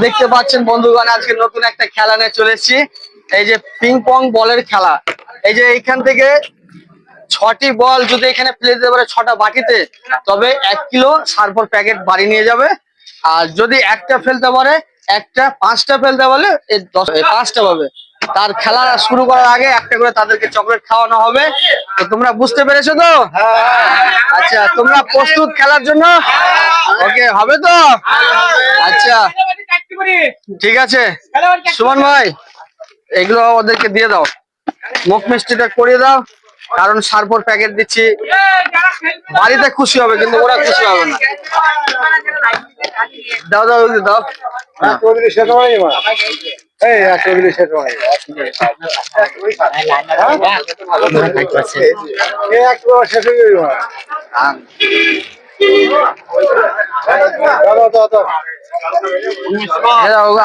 দেখতে পাচ্ছেন বন্ধুগণ, আজকে নতুন একটা খেলা নিয়ে চলে এসেছি। এই যে পিং পং বলের খেলা। এই যে এইখান থেকে 6টি বল যদি এখানে ফেলে দিতে পারে 6টা বাটিতে, তবে 1 কিলো সারফর প্যাকেট বাড়ি নিয়ে যাবে। আর যদি একটা ফেলতে পারে, 5টা ফেলতে পারলে 5টা পাবে। তার খেলা শুরু করার আগে একটা করে তাদেরকে চকলেট খাওয়ানো হবে। তো তোমরা বুঝতে পেরেছো তো? আচ্ছা, তোমরা প্রস্তুত খেলার জন্য? ওকে, হবে তো? আচ্ছা ঠিক আছে, সুমন ভাই এগুলো ওদেরকে দিয়ে দাও, মুখ মিষ্টিটা করিয়ে দাও, কারণ সারপর প্যাকেট দিচ্ছি। বাড়িতে খুশি হবে কিন্তু ওরা খুশি হবে না। দাও দাও দাও।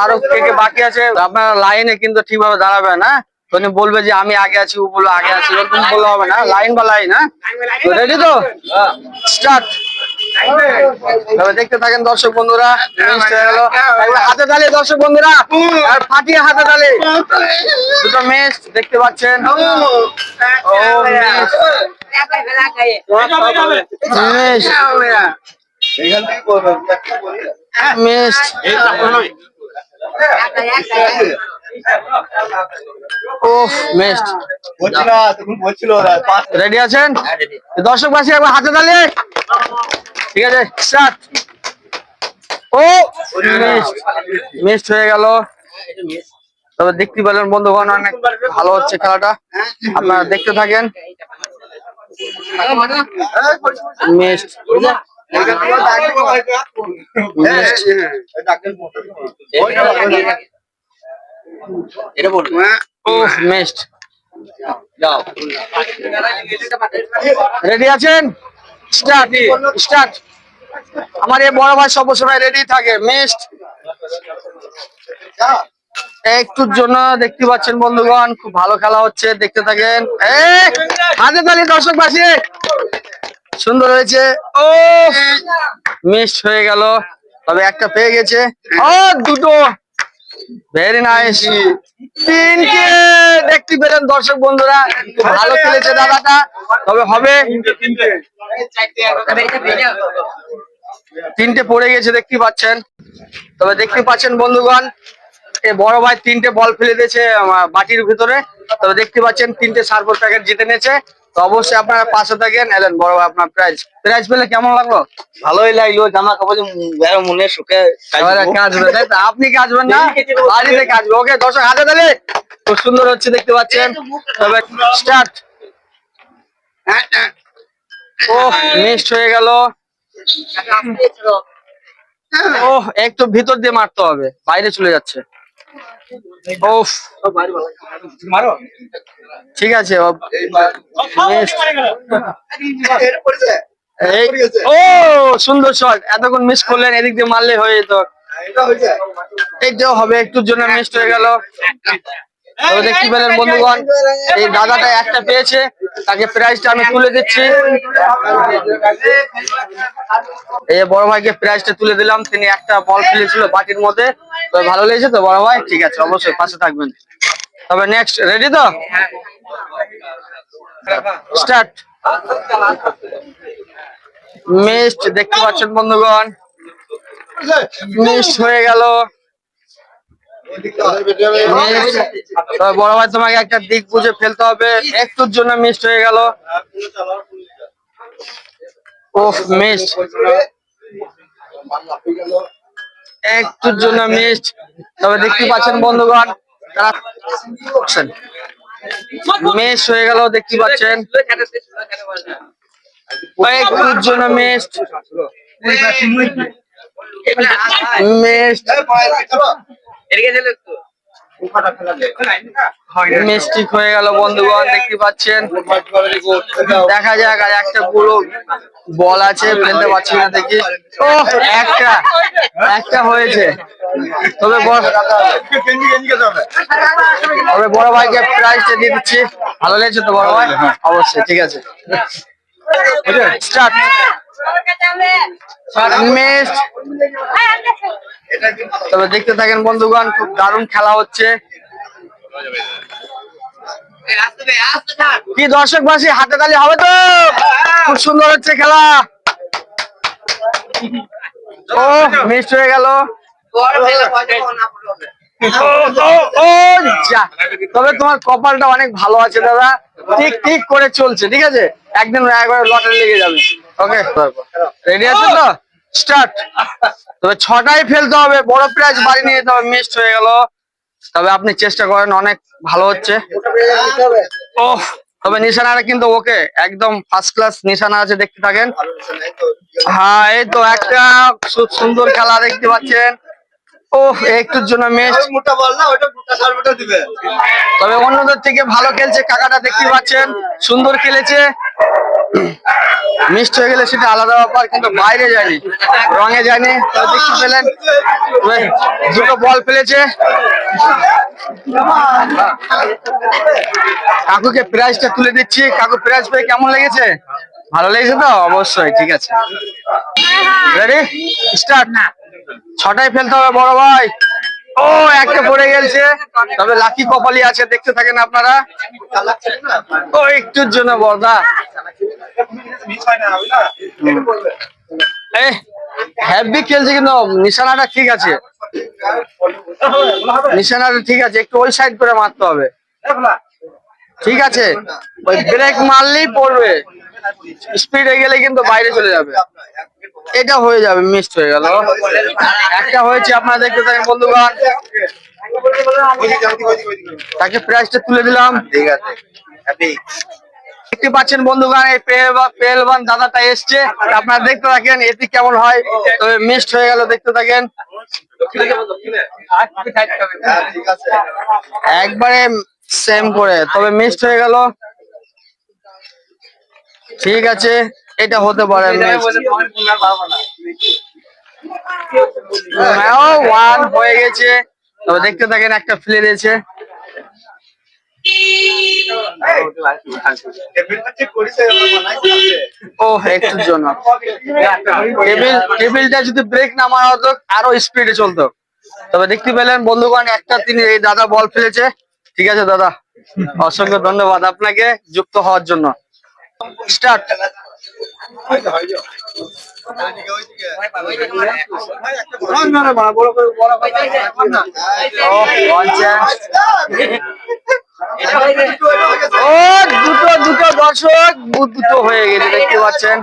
আরো কে কে বাকি আছে? আপনার লাইনে কিন্তু ঠিকভাবে দাঁড়াবে না। তুমি বলবে যে আমি আগে আছি, ও বললো আগে আছি, এরকম বললে হবে না। লাইন বা লাইন। হ্যাঁ, রেডি তো? স্টার্ট। দেখতে থাকেন দর্শক বন্ধুরা। হাতে তালি দর্শক বন্ধুরা, আর ফাটিয়ে হাতে তালি। দুটো মেশ দেখতে পাচ্ছেন। রেডি আছেন দর্শক বাসী? একবার হাতে তালি। ঠিক আছে, স্টার্ট। ও মিস হয়ে গেল। তবে দেখতে পেলেন বন্ধুগণ, অনেক ভালো হচ্ছে খেলাটা, আপনারা দেখতে থাকেন। রেডি আছেন? Start start. আমার এই বড় ভাই সবসময় রেডি থাকে। মিস্ট একটুর জন্য দেখতে পাচ্ছেন বন্ধুগণ, খুব ভালো খেলা হচ্ছে, দেখতে থাকেন। হাতে তালি দর্শক বাসী, সুন্দর হয়েছে। ও মিস হয়ে গেল, তবে একটা পেয়ে গেছে। ও দুটো, ভেরি নাইস। 3টে দেখতে পেলেন দর্শক বন্ধুরা, খুব ভালো খেলেছে দাদাটা। তবে হবে 3টে পড়ে গেছে দেখতে পাচ্ছেন। তবে দেখতে পাচ্ছেন বন্ধুগণ, এই বড় ভাই 3টে বল ফেলে দিয়েছে বাটির ভিতরে। তবে দেখতে পাচ্ছেন 3টে সারফর প্যাকেট জিতে নিয়েছে। তো অবশ্যই আপনারা পাশে থাকেন। এলেন বড় ভাই, আপনার প্রাইজ পেলে কেমন লাগলো? ভালোই লাগলো। জামা কাপড় মনে সুখে কাজবে, তাই তো? আপনি কাজবেন না, বাড়িতে কাজবে। ওকে দর্শক, হাতে তালি। খুব সুন্দর হচ্ছে দেখতে পাচ্ছেন। তবে স্টার্ট। ও মিসড হয়ে গেল। ও একটু ভিতর দিয়ে মারতে হবে, বাইরে চলে যাচ্ছে। ওফ, ঠিক আছে। ও সুন্দর শট, এতক্ষণ মিস করলেন, এদিক দিয়ে মারলে হয়ে যেত। এইটাও হবে, একটুর জন্য মিস হয়ে গেল। তবে দেখতে পেলেন বন্ধুগণ, এই দাদাটা একটা পেয়েছে, তাকে প্রাইজটা আমি তুলে দিচ্ছি। এই বড় ভাইকে প্রাইজটা তুলে দিলাম। তিনি একটা বল ফেলেছিল বাটির মধ্যে। তো ভালো লেগেছে তো বড় ভাই? ঠিক আছে, অবশ্যই পাশে থাকবেন। তবে নেক্সট, রেডি তো? স্টার্ট। মিসড দেখতে পাচ্ছেন বন্ধুগণ, মিস হয়ে গেল। বড় ভাই তোমাকে একটা দিক বুঝে ফেলতে হবে, একটুর জন্য মিস হয়ে গেল। ওফ, মিস, একটুর জন্য মিস। তবে দেখতে পাচ্ছেন বন্ধুগণ, মিস হয়ে গেল, দেখতে পাচ্ছেন। একটুর জন্য মিস, মিস্টেক হয়ে গেল বন্ধুগণ, দেখতে পাচ্ছেন। দেখা যাক, আর একটা পুরো বল আছে, ফেলতে পারছি না দেখি। ও একটা হয়েছে। তবে বড় ভাইকে প্রাইজটা দিয়ে দিচ্ছি। ভালো লেগেছে তো বড় ভাই? অবশ্যই, ঠিক আছে। স্টার্ট। মিস। তবে দেখতে থাকেন বন্ধুগণ, খুব দারুণ খেলা হচ্ছে। কি দর্শকবাসী, হাতে তালি হবে তো? খুব সুন্দর হচ্ছে খেলা। ও মিস হয়ে গেল। যা, তবে তোমার কপালটা অনেক ভালো আছে দাদা, ঠিক ঠিক করে চলছে, ঠিক আছে, একদিন একবার লটারি লেগে যাবে। ওকে, রেডি আছে তো? স্টার্ট। তবে ছটাই ফেলতে হবে, বড় প্রাইজ বাড়ি নিয়ে যেতে হবে। মিস হয়ে গেল, তবে আপনি চেষ্টা করেন, অনেক ভালো হচ্ছে। ও, তবে নিশানাটা কিন্তু ওকে, একদম ফার্স্ট ক্লাস নিশানা আছে, দেখতে থাকেন। হ্যাঁ, এই তো একটা খুব সুন্দর খেলা দেখতে পাচ্ছেন। ও, একটুর জন্য মিস। তবে অন্যদের থেকে ভালো খেলছে কাকাটা, দেখতে পাচ্ছেন, সুন্দর খেলেছে। মিস হয়ে গেলে সেটা আলাদা ব্যাপার, কিন্তু বাইরে যায়নি, রঙে যায়নি। তবে দেখতে পেলেন দুটো বল ফেলেছে। কাকুকে প্রাইজটা তুলে দিচ্ছি। কাকু, প্রাইজ পেয়ে কেমন লেগেছে? ভালো লেগেছে তো? অবশ্যই, ঠিক আছে। Ready, start. ছটাই ফেলতে হবে বড় ভাই। ও, একটা পড়ে গেছে, তবে লাকি কপালি আছে, দেখতে থাকেন আপনারা। ও, একটুর জন্য বর্দা। হ্যাভি খেলছে, কিন্তু নিশানাটা ঠিক আছে, নিশানাটা ঠিক আছে, একটু ওই সাইড করে মারতে হবে। ঠিক আছে, ওই ব্রেক মারলেই পড়বে, স্পিডে গেলে কিন্তু বাইরে চলে যাবে। এটা হয়ে যাবে, মিস হয়ে গেল। একটা হয়েছে, আপনারা দেখতে থাকেন বন্ধুগণ। তাকে প্রাইজটা তুলে দিলাম। ঠিক আছে, দেখতে পাচ্ছেন বন্ধুগণ, এই পেলবান দাদাটা এসছে, আপনারা দেখতে থাকেন এটি কেমন হয়। তবে মিস হয়ে গেল, দেখতে থাকেন। একবারে সেম করে, তবে মিস হয়ে গেল। ঠিক আছে, এটা হতে পারে। ওয়ান হয়ে গেছে, তবে দেখতে থাকেন, একটা ফেলে দিয়েছে। ও, একটুর জন্য টেবিলটা যদি ব্রেক না মারা হতো, আরো স্পিডে চলতো। তবে দেখতে পেলেন বন্ধুগণ, একটা তিনি এই দাদা বল ফেলেছে। ঠিক আছে দাদা, অসংখ্য ধন্যবাদ আপনাকে যুক্ত হওয়ার জন্য। স্টার্ট। ও, দুটো দুটো দর্শক, দুটো হয়ে গেছে, দেখতে পাচ্ছেন।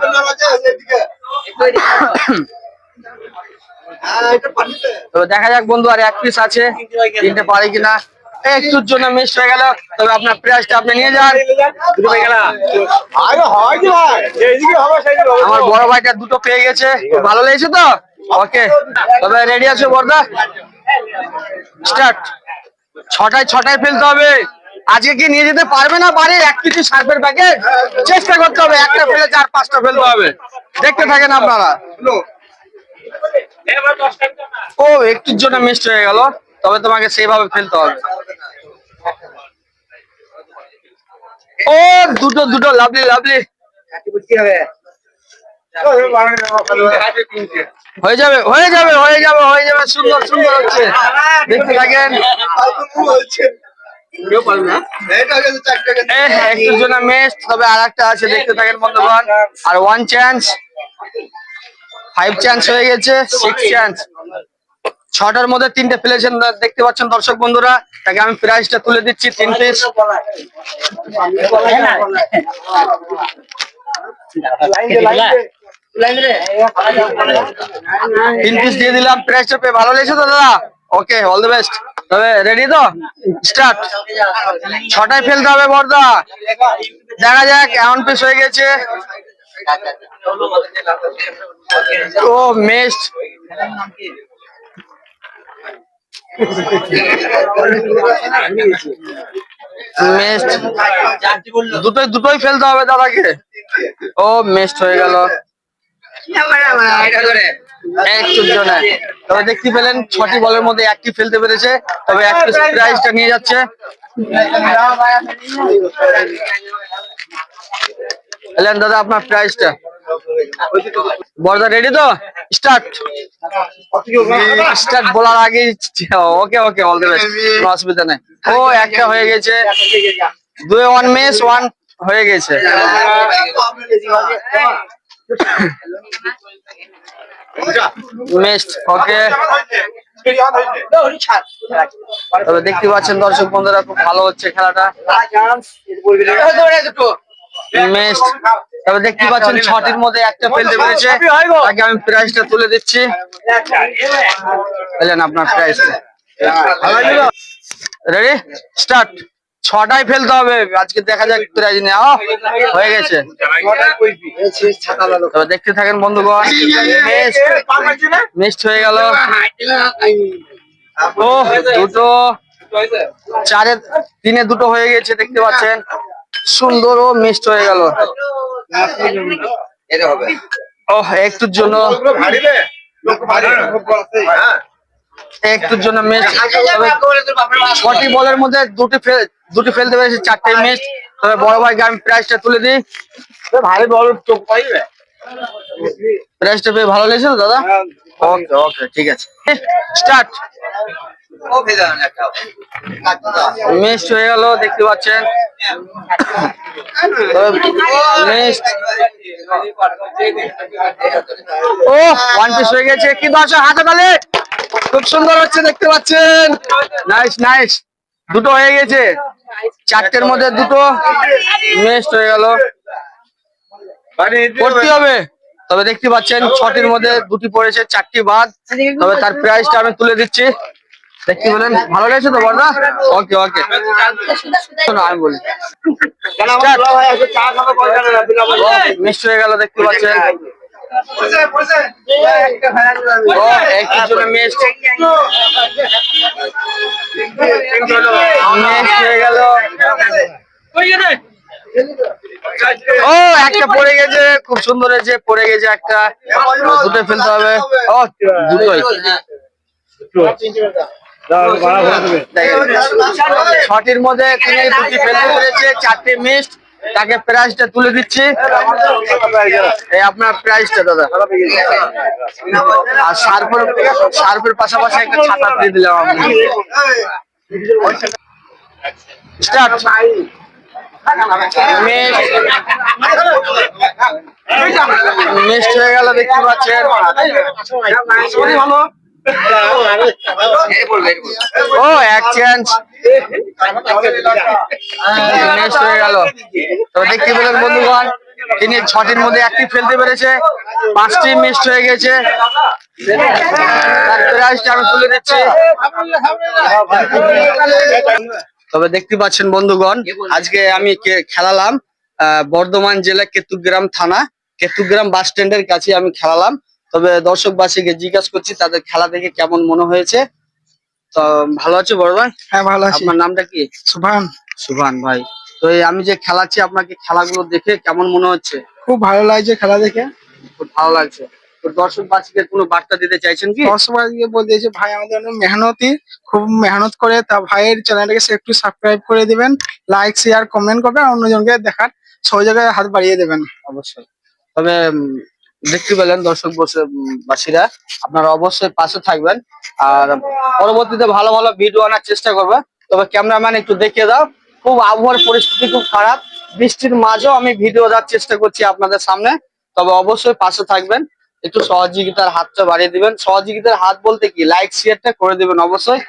তো দেখা যাক বন্ধু, আর এক পিস আছে, তিনটে পারে কিনা। একটুর জন্য মিস হয়ে গেল, তবে আপনার প্রাইজটা আপনি নিয়ে যান। আমার বড় ভাইটা দুটো পেয়ে গেছে, খুব ভালো লেগেছে তো? ওকে, তবে রেডি আছো বর্দা? স্টার্ট। ছটায় ছটায় ফেলতে হবে। আজকে কি নিয়ে যেতে পারবে না বাড়ি এক কিছু সার্ফের প্যাকেট? চেষ্টা করতে হবে, একটা ফেলে 4-5টা ফেলতে হবে। দেখতে থাকেন আপনারা। ও, একটুর জন্য মিস হয়ে গেল, তবে তোমাকে সেইভাবে ফেলতে হবে। ও, দুটো দুটো, লাভলি লাভলি। হয়ে যাবে হয়ে যাবে হয়ে যাবে হয়ে যাবে, সুন্দর সুন্দর হচ্ছে, দেখতে থাকেন। একটুর জন্য মিস, তবে আর একটা আছে, দেখতে থাকেন বন্ধুগণ। আর ওয়ান চান্স, 5 চান্স হয়ে গেছে, 6 চান্স। ছটার মধ্যে তিনটে ফেলেছেন, দেখতে পাচ্ছেন দর্শক বন্ধুরা। তাকে আমি প্রাইজটা তুলে দিচ্ছি, 3 পিস। তিন পিস দিয়ে দিলাম, প্রাইজটা পেয়ে ভালো লেগেছে তো দাদা? ওকে, অল দ্য বেস্ট। তবে রেডি তো? স্টার্ট। ছটায় ফেলতে হবে বর্দা, দেখা যাক। এমন পিস হয়ে গেছে। ও, মিস। দুটোই দুটোই ফেলতে হবে দাদাকে। ও, মিসড হয়ে গেল একটুর জন্য। তবে দেখতে পেলেন 6টি বলের মধ্যে একটি ফেলতে পেরেছে, তবে এক পিস প্রাইজটা নিয়ে যাচ্ছে। এলেন দাদা, আপনার প্রাইজটা। বড়দা রেডি তো? স্টার্ট। স্টার্ট বলার আগে ওকে ওকে, অল দ্য বেস্ট, কোনো অসুবিধা নেই। ও একটা হয়ে গেছে, 2-1 মিস, 1 হয়ে গেছে। মিসড, ওকে। তবে দেখতে পাচ্ছেন দর্শক বন্ধুরা, খুব ভালো হচ্ছে খেলাটা। মিসড, তবে দেখতে পাচ্ছেন 6টির মধ্যে একটা ফেলতে পেরেছে, তাকে আমি প্রাইজটা তুলে দিচ্ছি। পেলেন আপনার প্রাইজটা। Ready, start. 6টাই ফেলতে হবে আজকে, দেখা যাক প্রাইজ নেওয়া হয়ে গেছে। তবে দেখতে থাকেন বন্ধুগণ। মিসড হয়ে গেল। ও দুটো, 4-3-এ দুটো হয়ে গেছে, দেখতে পাচ্ছেন। সুন্দর, ও মিসড হয়ে গেল। ও একটুর জন্য, একটুর জন্য মিস। 6টি বলের মধ্যে দুটি ফেলতে পেরেছে, 4টে মিস। তবে বড় ভাইকে আমি প্রাইজটা তুলে দিই। ভারী বল চোখ পাইবে, প্রাইজটা পেয়ে ভালো লেগেছে তো দাদা? ওকে ওকে, ঠিক আছে, স্টার্ট। মিস হয়ে গেল, দেখতে পাচ্ছেন। ও 1 পিস হয়ে গেছে। কি দর্শক হাতে তালে, খুব সুন্দর হচ্ছে, দেখতে পাচ্ছেন। নাইস নাইস, দুটো হয়ে গেছে, 4টের মধ্যে দুটো মিস হয়ে গেল। করতে হবে। তবে দেখতে পাচ্ছেন 6টির মধ্যে 2টি পড়েছে, 4টি বাদ। তবে তার প্রাইসটা আমি তুলে দিচ্ছি। দেখতে বলেন, ভালো লেগেছে তো বড়দা? ওকে ওকে, আমি বলি মিস হয়ে গেল, দেখতে পাচ্ছেন। একটুর জন্য মিস হয়ে গেল। ও একটা পড়ে গেছে, খুব সুন্দর হয়েছে, পড়ে গেছে একটা। দুটো ফেলতে হবে। ও দুটোই, 6টির মধ্যে তিনি 2টি ফেলতে পেরেছে, 4টে মিস। তাকে প্রাইজটা তুলে দিচ্ছি। এই আপনার প্রাইজটা দাদা। আর সার্ফের পাশাপাশি একটা ছাতা দিয়ে দিলাম আমি। স্টার্ট। মিস হয়ে গেল, দেখতে পাচ্ছেন। ও এক চান্স মিস হয়ে গেল। তো দেখতে পেলেন বন্ধুগণ, তিনি 6টির মধ্যে 1টি ফেলতে পেরেছে, 5টি মিস হয়ে গেছে। তার প্রাইজটা আমি তুলে দিচ্ছি। তবে দেখতে পাচ্ছেন বন্ধুগণ, আজকে আমি খেলালাম বর্ধমান জেলা কেতুগ্রাম থানা, কেতুগ্রাম বাস স্ট্যান্ডের কাছে আমি খেলালাম। তবে দর্শকবাসীকে জিজ্ঞাসা করছি তাদের খেলা দেখে কেমন মনে হয়েছে। তো ভালো আছে বড় ভাই? হ্যাঁ ভালো আছি। আপনার নামটা কি? সুভান। সুভান ভাই, তো আমি যে খেলাচ্ছি, আপনাকে খেলাগুলো দেখে কেমন মনে হচ্ছে? খুব ভালো লাগছে খেলা দেখে। খুব ভালো লাগছে। তো দর্শকবাসীকে কোনো বার্তা দিতে চাইছেন কি? দর্শকবাসীকে বলতে চাইছি, ভাই আমাদের অনেক মেহনতি, খুব মেহনত করে, তা ভাইয়ের চ্যানেলটাকে একটু সাবস্ক্রাইব করে দিবেন, লাইক শেয়ার কমেন্ট করবেন, আর অন্যজনকে দেখার সহযোগে হাত বাড়িয়ে দেবেন। অবশ্যই। তবে দেখতে পেলেন দর্শক বাসীরা, আপনারা অবশ্যই পাশে থাকবেন, আর পরবর্তীতে ভালো ভালো ভিডিও আনার চেষ্টা করবে। তবে ক্যামেরাম্যান একটু দেখিয়ে দাও, খুব আবহাওয়ার পরিস্থিতি খুব খারাপ, বৃষ্টির মাঝেও আমি ভিডিও দেওয়ার চেষ্টা করছি আপনাদের সামনে। তবে অবশ্যই পাশে থাকবেন, একটু সহযোগিতার হাতটা বাড়িয়ে দিবেন। সহযোগিতার হাত বলতে কি, লাইক শেয়ারটা করে দিবেন অবশ্যই।